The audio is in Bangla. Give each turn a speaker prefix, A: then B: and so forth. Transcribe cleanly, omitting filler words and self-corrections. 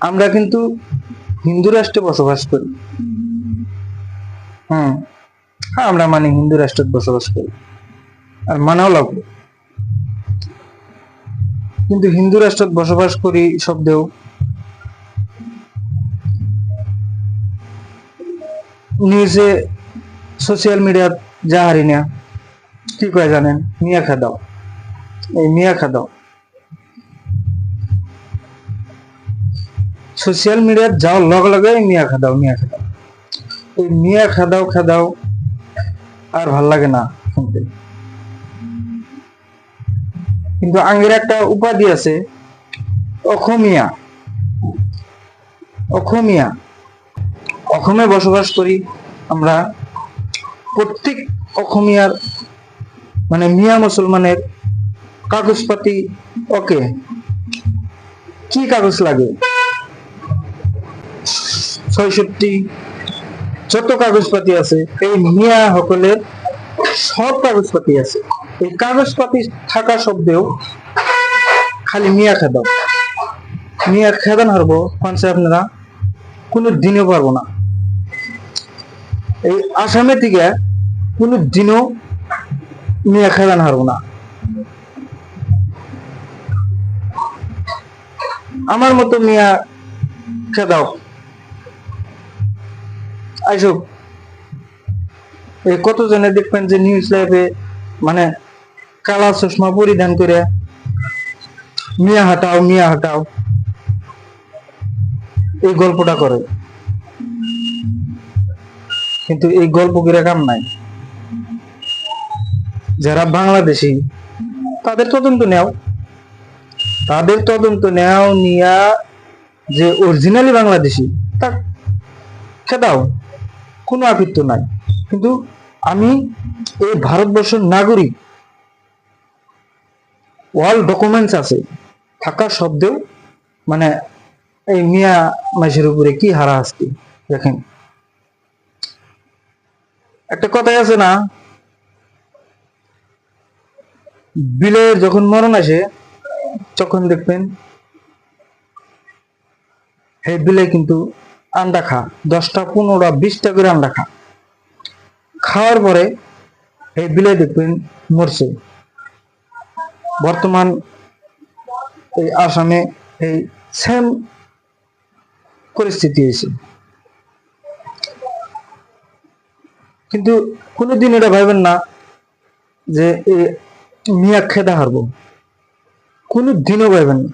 A: আমরা কিন্তু হিন্দু রাষ্ট্রে বসবাস করি। হ্যাঁ, আমরা মানে হিন্দু রাষ্ট্রে বসবাস করি, আর মানাও লাগবে। কিন্তু হিন্দু রাষ্ট্রে বসবাস করি শব্দেও নিউজে সোশ্যাল মিডিয়া যা হারি না কি কয় জানেন? মিয়া খাদাও, এই মিয়া খাদাও। সোশ্যাল মিডিয়াত যাওয়ার লগে লগে মিয়া খাদাও মিয়া খাদাও, এই মিয়া খাদাও খাদাও আর ভাল লাগে না শুনতে। কিন্তু আঙ্গের একটা উপাধি আছে, অখমিয়া। অখমিয়া, অসমে বসবাস করি আমরা। প্রত্যেক অখমিয়ার মানে মিয়া মুসলমানের কাগজপাতি ওকে। কি কাগজ লাগে? ৬৬ যত কাগজপাতি আছে এই মিয়া সকলের সব কাগজপাতি আছে। এই কাগজপাতি থাকা শব্দেও খালি মিয়া খেদাও মিয়া খেদান হারবো কনসে আপনারা কোনো দিনও পারবো না। এই আসামে থেকে কোনো দিনও মিয়া খেদান হারবো না। আমার মতো মিয়া খেদাও আইসব। এই কতজনে দেখবেন যে নিউজ লাইভে মানে কালা চশমা পরিধান করে মিয়া হাটাও মিয়া হাটাও এই গল্পটা করে, কিন্তু এই গল্প করে কাম নাই। যারা বাংলাদেশি তাদের তদন্ত নেও, তাদের তদন্ত নেও নিয়া যে অরিজিনালি বাংলাদেশি তা খেদাও, কোনো আপত্তি নাই। কিন্তু আমি এই ভারতবর্ষের নাগরিক, ওয়াল ডকুমেন্টস আছে থাকা শব্দেও মানে এই মিয়া মাসের উপরে কি হারা আসছে দেখেন। একটা কথাই আছে না, বিলের যখন মরণ আসে তখন দেখবেন এই বিলে কিন্তু আন্ডা খা, 10টা 15টা 20টা করে আন্ডা খা, খাওয়ার পরে এই বিলে দেখবেন মরছে। বর্তমান এই আসামে এই সেম পরিস্থিতি হয়েছে। কিন্তু কোনোদিন এটা ভাবেন না যে মিয়া খেদা হারবো, কোনো দিনও ভাবেন না।